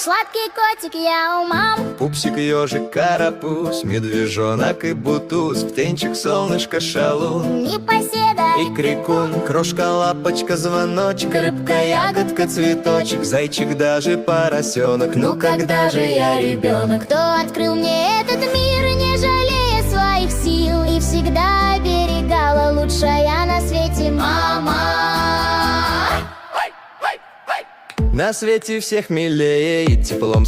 Сладкий котик я у мам. Пупсик, ежик, карапуз, медвежонок и бутуз, птенчик, солнышко, шалун, Непоседа и крикун, крошка, лапочка, звоночек, рыбка, ягодка, цветочек, зайчик, даже поросенок. Ну когда же я ребенок? Кто открыл мне этот мир, не жалея своих сил, и всегда оберегала лучшая на свете мама. На свете всех милее и теплом